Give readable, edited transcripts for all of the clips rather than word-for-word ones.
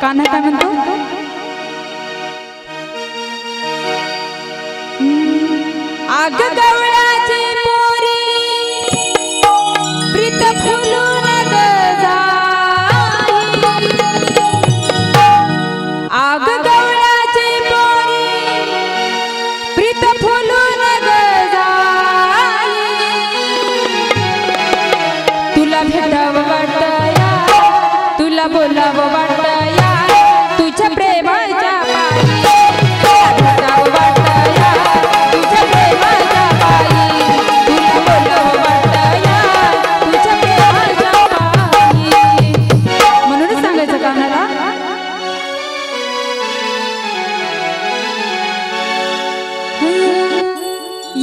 कान्हा काय म्हणतो? आग गवळाची पोरी प्रीत फुलून ग जाई, आग गवळाची पोरी प्रीत फुलून ग जाई, तुला भेटाव वाटया, तुला बोलाव वाटया, तुझ्या प्रेमाच्या पायी भेटाव वाटया, तुझ्या प्रेमाच्या पायी, तुला बोलाव वाटया, तुझ्या प्रेमाच्या पायी. म्हणूनच सांगायचं कानाला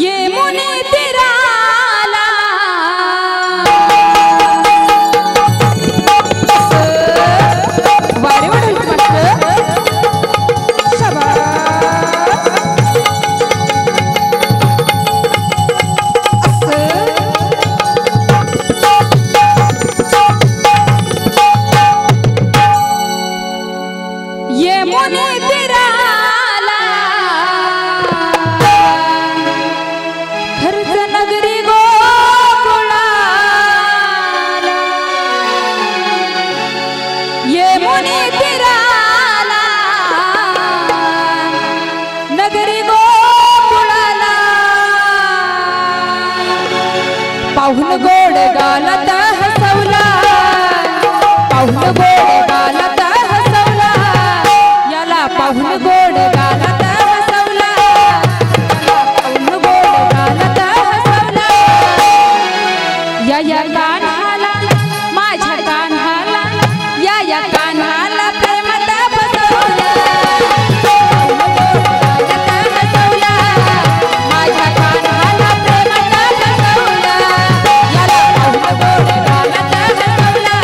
ये मुनी तीराला वारे वाढवली मात्र ये मुनी तीराला खर्च नगरी गोकुळाला, ये मुनी तीराला नगरी गोकुळाला, पाहुन गोड गालत हसवला, पाहुन गोड गालत हसवला, याला पाहुन गोड गालत हसवला, पाहुन गोड गालत हसवला, या कान्हाला माझ्या कान्हाला, या कान्हाला प्रेमात बसवलं, पाहुन गोड गालत हसवला, माझ्या कान्हाला प्रेमात बसवलं, याला पाहुन गोड गालत हसवला,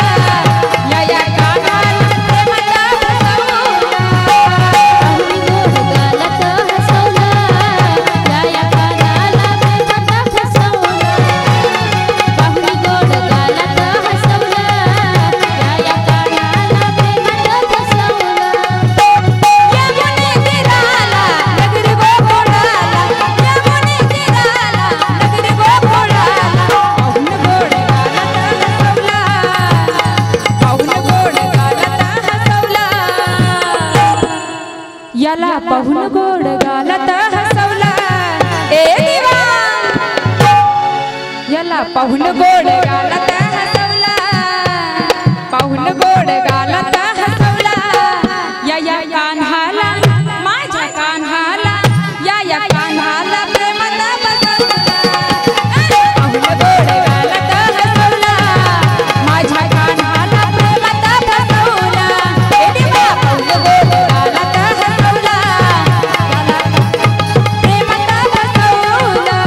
या कान्हाला प्रेमात बसवलं, पाहुणी गोड गालात हसवला, या कानाला प्रेमात फसवला, पाहुणी गोड गालात हसवला, या कानाला प्रेमात फसवला. या मुनी तीराला नगरी गोकुळाला, या मुनी तीराला नगरी गोकुळाला, पाहुन गोड गालत हसवला, पाहुन गोड गालत हसवला, याला पाहुन गोड गालत हसवला, ए देवा याला पाहुन गोड गालत हसवला, पाहुन गोड गालत हसवला, या कान्हाला माझ्या कान्हाला, या कान्हाला प्रेमात बसवला, पाहुन गोड गालत हसवला, माझ्या कान्हाला प्रेमात बसवला, ए देवा पाहुन गोड गालत हसवला, याला प्रेमात बसवला,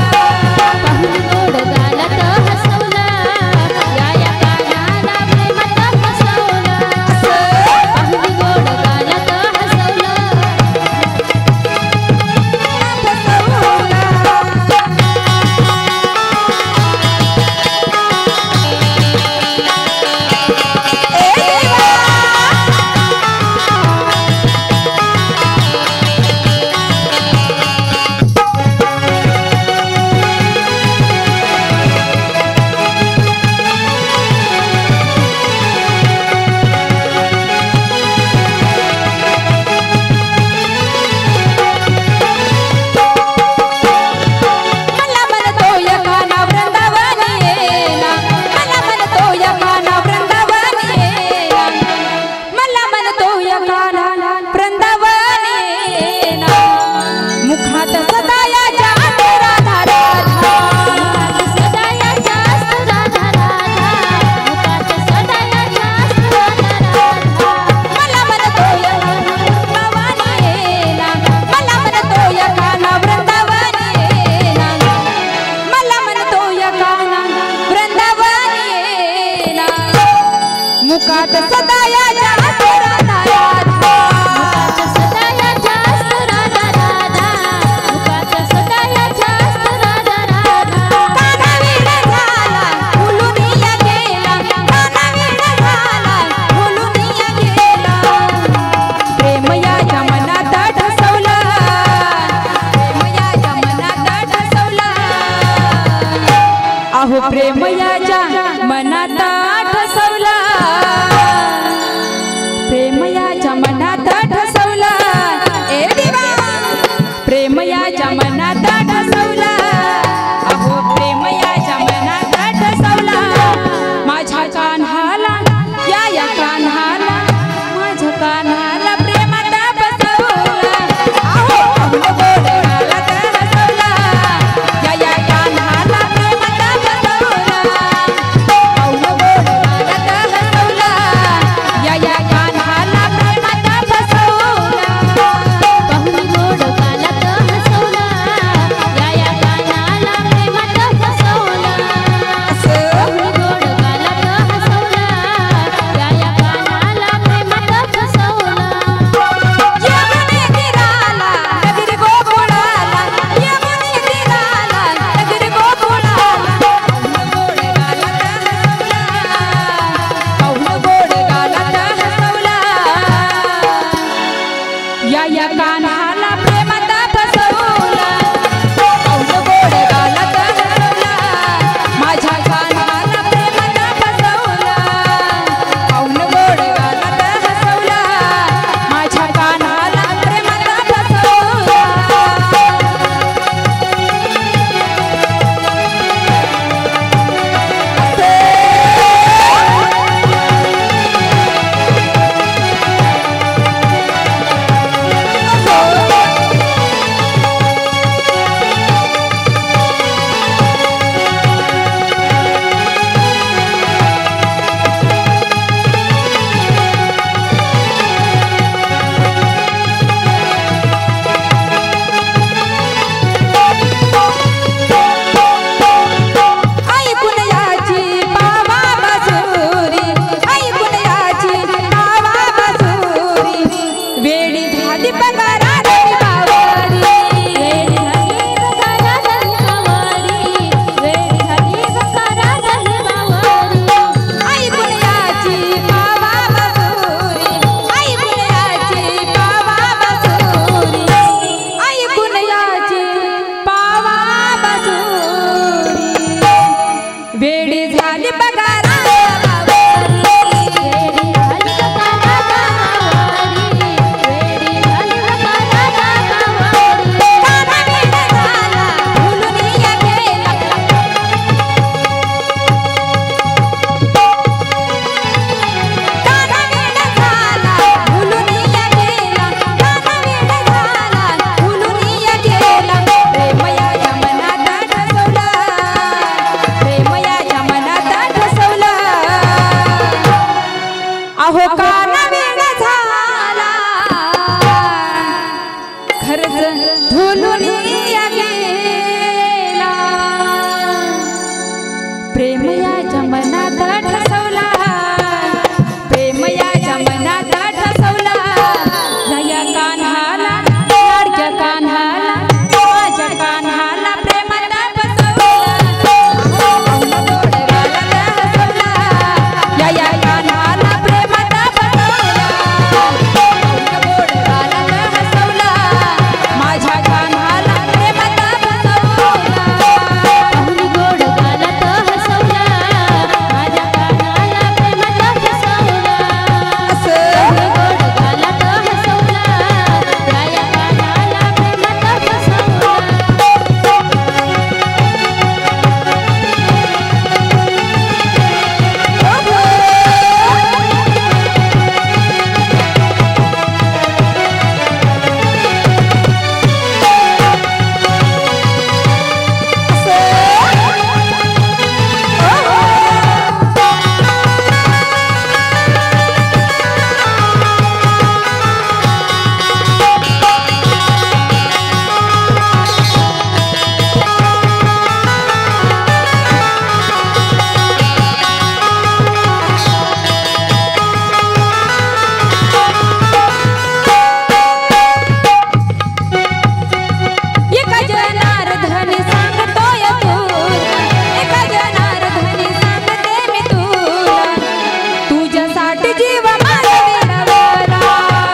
पाहुणी गोड गालात हसवला, खरच धुलून गेला प्रेम याच्या मनात ठसवला प्रेम याच्या मनात ठसवला जया कान्हाला लाडक्या कान्हाला माझ्या कान्हाला प्रेमात बसवला गोड गालात हसवला जया कान्हाला प्रेमात बसवला गोड गालात हसवला माझ्या कान्हाला प्रेमात बसवला पाहुणी गोड गालात हसवला माझ्या कानाला प्रेमात फसवला पाहुणी गोड गालात हसवला या कानाला प्रेमात फसवला एका जनार्दनी सांगतोय तुला एका जनार्दनी सांगते मी तुला तुझ्यासाठी जीव माझा विडवला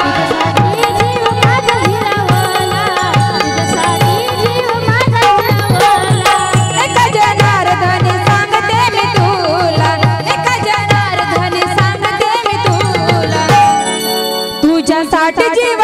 तुझ्यासाठी जीव माझा हिरावला तुझ्यासाठी जीव माझा हिरावला एका जनार्दनी सांगते मी तुला एका जनार्दनी सांगते मी तुला तुझ्यासाठी जीव